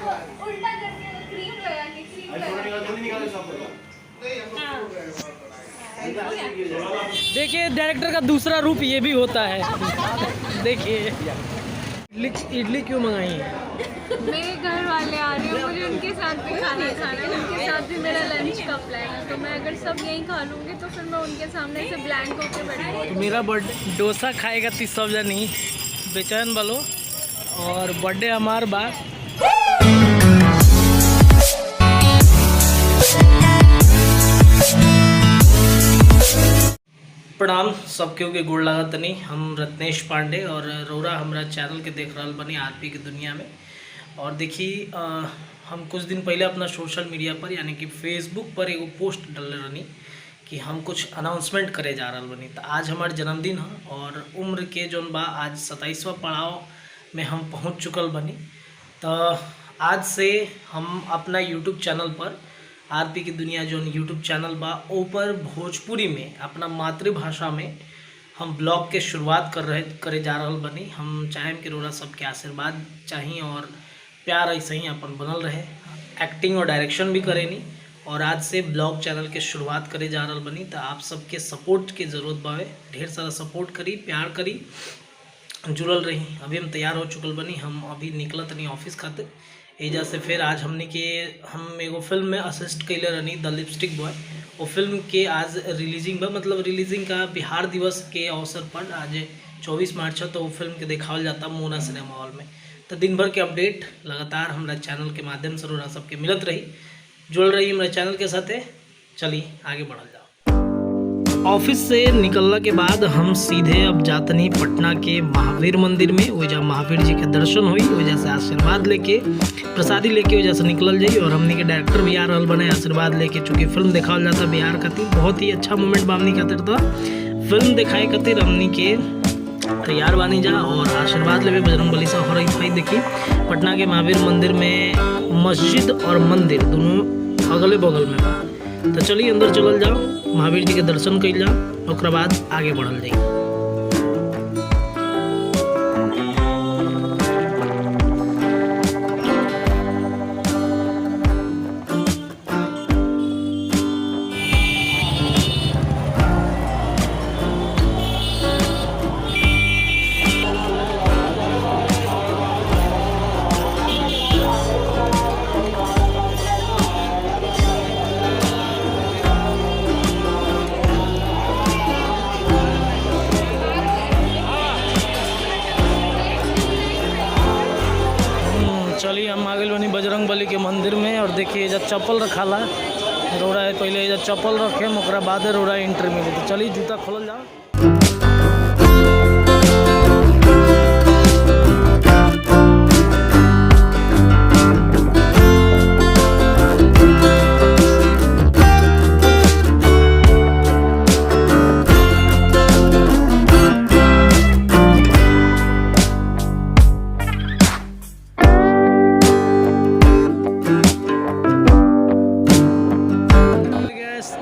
उल्टा करके क्रीम लगा के देखिए डायरेक्टर का दूसरा रूप ये भी होता है। देखिए इडली क्यों मंगाई है? मेरे घर वाले आ रहे हैं, मुझे उनके साथ भी खाना खाना है, उनके साथ भी मेरा लंच का प्लान है। तो मैं अगर सब यहीं खा लूँगी तो फिर मैं उनके सामने से ब्लैंक होकर बैठूँगी। तो मेरा बर्थडे डोसा खाएगा 30 सब जनी बेचैन वालों और बर्थडे हमार बात। प्रणाम सब केहू के गोड़ लागत तनी। हम रत्नेश पांडे और रौरा हमारा चैनल के देख रहा बनी आरपी की दुनिया में। और देखी हम कुछ दिन पहले अपना सोशल मीडिया पर यानी कि फेसबुक पर एगो पोस्ट डालने रहनी कि हम कुछ अनाउंसमेंट करे जा रहा बनी। तो आज हमार जन्मदिन है और उम्र के जौन बा आज 27वां पड़ाव में हम पहुंच चुकल बनी। तो आज से हम अपना यूट्यूब चैनल पर आरपी की दुनिया जो यूट्यूब चैनल बा ऊपर भोजपुरी में अपना मातृभाषा में हम ब्लॉग के शुरुआत करे जा रहा बनी। हम चाहें कि रोरा सबके आशीर्वाद चाहिए और प्यार ऐसे ही अपन बनल रहे। एक्टिंग और डायरेक्शन भी करेनी और आज से ब्लॉग चैनल के शुरुआत करे जा रहा बनी। तो आप सबके सपोर्ट की ज़रूरत बावे, ढेर सारा सपोर्ट करी, प्यार करी, जुड़ल रही। अभी हम तैयार हो चुकल बनी, हम अभी निकलत नहीं ऑफिस खातिर एजा से। फिर आज हम एगो फिल्म में असिस्ट कैले रहनी द लिपस्टिक बॉय। वो फिल्म के आज रिलीजिंग बा, मतलब रिलीजिंग का बिहार दिवस के अवसर पर आज 24 मार्च है। तो वो फिल्म के दिखावल जाता मोना सिनेमा हॉल में। तो दिन भर के अपडेट लगातार हमारा चैनल के माध्यम से रोरा सबके मिलत रही, जुड़ रही हमारे चैनल के साथ। चलिए आगे बढ़ल जाओ। ऑफिस से निकलने के बाद हम सीधे अब जातनी पटना के महावीर मंदिर में। वजह महावीर जी के दर्शन हुई, वजह से आशीर्वाद लेके प्रसादी लेके वजह से निकल जाई। और हमने के डायरेक्टर भी आ रहा बने आशीर्वाद लेके, चूँकि फिल्म दिखावल जाता बिहार खातिर। बहुत ही अच्छा मोमेंट बा हमनी खातिर। तो फिल्म दिखाए खातिर हमनी के तैयार बानी जा और आशीर्वाद लेवे बजरंगबली से हो रही भाई। देखी पटना के महावीर मंदिर में मस्जिद और मंदिर दोनों अगले बगल में बा। तो चलिए अंदर चलल जाओ, महावीर जी के दर्शन कइल जाओ, ओकरा बाद आगे बढ़ल जाई। चलिए हम आ गए बनी बजरंगबली के मंदिर में। और देखिए जब चप्पल रखाला रोड़ा है, पहले जब चप्पल रखे ओकरा बाद रोड़ा एंट्री मिली। तो चलिए जूता खोलल जाओ।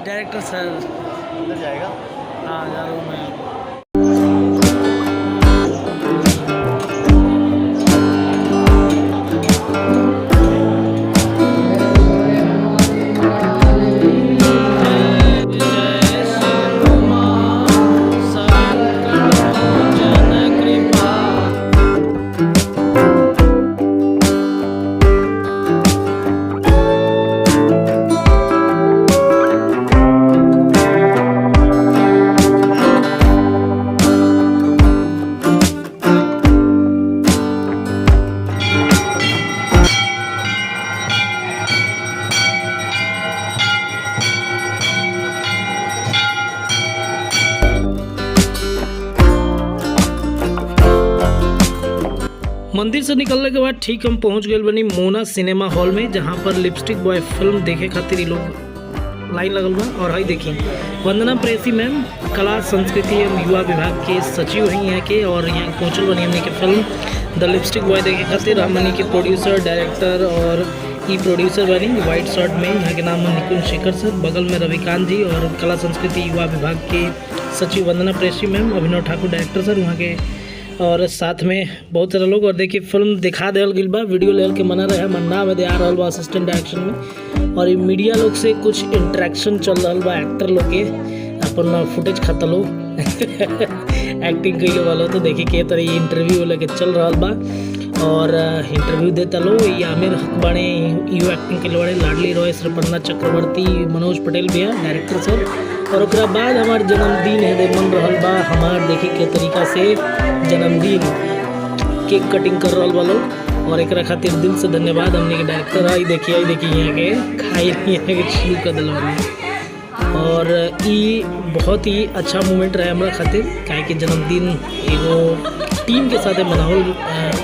डायरेक्टर सर अंदर जाएगा। हाँ जा रहा हूँ मैं। मंदिर से निकलने के बाद ठीक हम पहुंच गए बनी मोना सिनेमा हॉल में, जहां पर लिपस्टिक बॉय फिल्म देखे खातिर ये लोग लाइन लगल बा। और हई देखी वंदना प्रेसी मैम कला संस्कृति एवं युवा विभाग के सचिव हैं यहाँ के। और यहाँ पहुँचल बनी हमने की फिल्म द लिपस्टिक बॉय देखे खातिर। हमने के प्रोड्यूसर डायरेक्टर और ई प्रोड्यूसर बनी व्हाइट शर्ट में, यहाँ के नाम है निकुंज शेखर सर। बगल में रविकांत जी और कला संस्कृति युवा विभाग के सचिव वंदना प्रेसी मैम, अभिनव ठाकुर डायरेक्टर सर, वहाँ के और साथ में बहुत सारे लोग। और देखिए फिल्म दिखा देल गई बा, वीडियो ले के मना रहे मन्ना में दे आ रहल बा असिस्टेंट डायरेक्शन में। और ये मीडिया लोग से कुछ इंटरेक्शन चल रहा बा, एक्टर लोग के अपन फुटेज खाता लो एक्टिंग कैले वालों। तो देखिए के तरह ये इंटरव्यू लेके चल रहा बा और इंटरव्यू देता लो। ये आमिर हक बाणे यू एक्टिंग के बाड़े, लाडली रॉय, श्रपन्ना चक्रवर्ती, मनोज पटेल भी है डायरेक्टर सर। और उसके बाद हमार जन्मदिन है दे मन रहल बा हमार, देखी के तरीका से जन्मदिन केक कटिंग कर रहा वालों। और एक खातिर दिल से धन्यवाद हमने के डायरेक्टर। आई देखिए यहाँ के खाई शुरू कर दिल। और ये बहुत ही अच्छा मोमेंट रहा हमारा खातिर, काहे कि जन्मदिन एगो टीम के साथ मनावल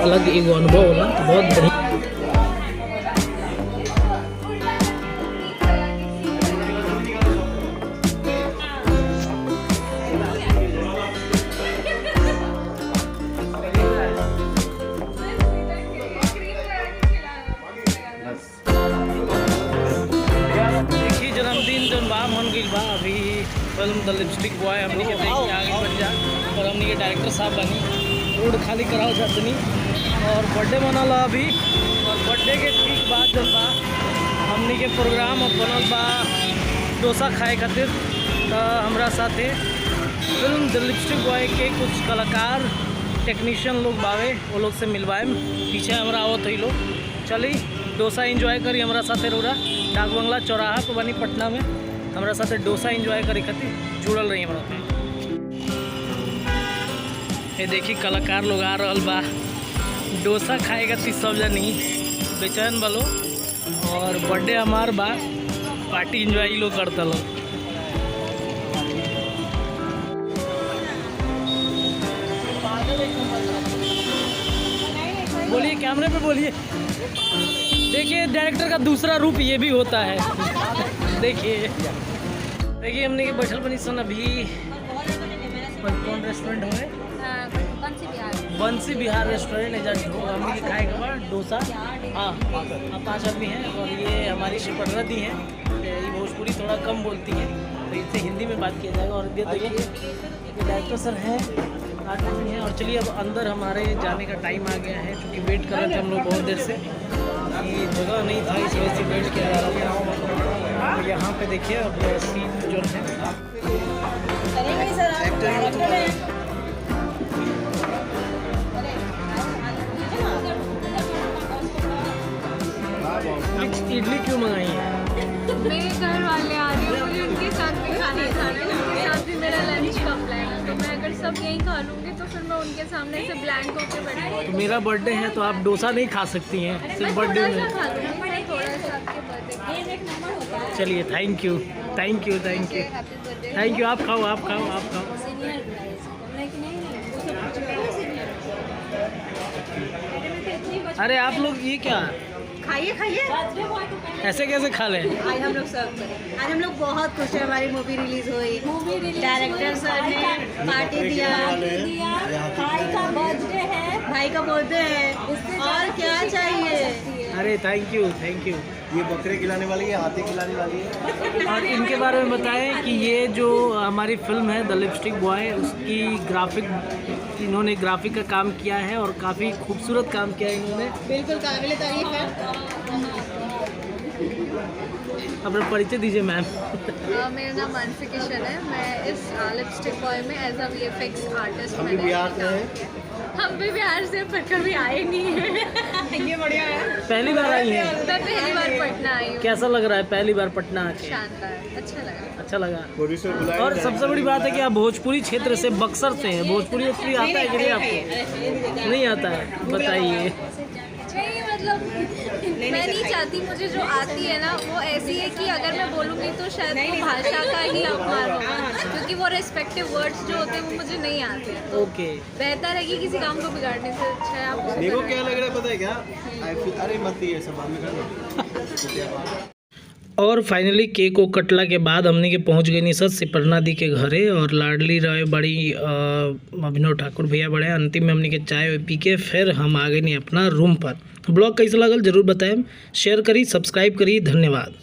अलग एगो अनुभव होला। तो बहुत बढ़िया। जन्मदिन जो बा मन गई बा, अभी फिल्म द लिपस्टिक बॉय हमने के देख के आगे बढ़ जा। और हमने के डायरेक्टर साहब बनी रोड खाली कराओ जातनी और बर्थडे मनाला अभी। और बर्थडे के ठीक बाद जब बा हमने के प्रोग्राम बनल बा डोसा खाए खातिर। हमरा साथे फिल्म द लिपस्टिक बॉय के कुछ कलाकार टेक्नीशियन लोग बावे, वो लोग से मिलवाए। पीछे हमरा आवत ही लोग, चली डोसा एंजॉय करी हमरा साथे। रोरा डाक बंगला चौराहा पे बनी पटना में, हमरा साथे डोसा एंजॉय करी खातिर जुड़ल रही हमरा पे। ये देखी कलाकार लोग आ रहल बा डोसा खाए खातिर, सब जनी बेचैन बालो। और बर्थडे हमार बा, पार्टी एंजॉय लोग करता लोग। बोलिए कैमरे पे बोलिए। देखिए डायरेक्टर का दूसरा रूप ये भी होता है। देखिए हमने के बैठल बनी सन अभी कौन रेस्टोरेंट हो गए, बंसी बिहार रेस्टोरेंट है। जहाँ हमने के खाए के बाद डोसा, हाँ 5 आदमी हैं। और ये हमारी श्रपन्ना दी हैं, ये भोजपुरी थोड़ा कम बोलती हैं तो इससे हिंदी में बात किया जाएगा। और देखिए ये डायरेक्टर सर हैं, 8 आदमी हैं। और चलिए अब अंदर हमारे जाने का टाइम आ गया है, क्योंकि वेट कर रहे थे हम लोग बहुत देर से। ये जगह नहीं था, इस वजह से वेट किया जा रहा था। तो यहाँ पे देखिए अब सीट जो है इडली क्यों मंगाई है? मेरे घर वाले आ रहे हैं, मुझे उनके साथ भी खाना खाना है, उनके साथ भी मेरा लंच का प्लान है। तो मैं अगर सब यहीं खा लूँगी तो फिर मैं उनके सामने से ब्लैंक होकर बैठूँगी। तो मेरा बर्थडे है तो आप डोसा नहीं खा सकती हैं सिर्फ बर्थडे में। चलिए थैंक यू। आप खाओ। अरे आप लोग ये क्या खाइए ऐसे कैसे खा लें? आज हम लोग आज हम लोग बहुत खुश हैं। हमारी मूवी रिलीज हुई, डायरेक्टर सर ने पार्टी दिया, भाई का बर्थडे है, और क्या चाहिए। अरे थैंक यू। ये बकरे खिलाने वाली है, हाथी खिलाने वाली है। और इनके बारे में बताएं कि ये जो हमारी फिल्म है द लिपस्टिक बॉय, उसकी इन्होंने ग्राफिक का काम किया है और काफ़ी खूबसूरत काम किया है इन्होंने। बिल्कुल काबिल तारीफ है। अपना परिचय दीजिए मैम। मेरा नाम मानसी किशन है। मैं इस लिपस्टिक बॉय में एज अ VFX आर्टिस्ट हम भी बिहार से हैं। हम भी बिहार से, पर कभी आए नहीं हैं। ये बढ़िया है। पहली बार आई हैं? मैं पहली बार पटना आई हूँ। कैसा लग रहा है पहली बार पटना आके? शानदार, अच्छा लगा। प्रोड्यूसर बुलाया। और सबसे बड़ी बात है कि आप भोजपुरी क्षेत्र से, बक्सर से हैं। भोजपुरी आता है कि नहीं आपको? नहीं आता है, बताइए। नहीं मतलब मैं नहीं चाहती, मुझे जो आती है ना वो ऐसी है कि अगर मैं बोलूँगी तो शायद वो भाषा का ही अपमान होगा, क्योंकि वो रेस्पेक्टिव वर्ड्स जो होते हैं वो मुझे नहीं आते हैं। ओके, बेहतर है कि किसी काम को बिगाड़ने से अच्छा है आप मेरे को क्या लग रहा है पता है क्या? अरे मत ही ऐसा बाद में कर। और फाइनली केक को कटला के बाद हमने के पहुंच गए नहीं सर सिपरना दी के घरे। और लाडली राय बड़ी अभिनव ठाकुर भैया बड़े अंतिम में हमने के चाय पी के फिर हम आ गए नहीं अपना रूम पर। ब्लॉग कैसा लगल जरूर बताएं, शेयर करी, सब्सक्राइब करी। धन्यवाद।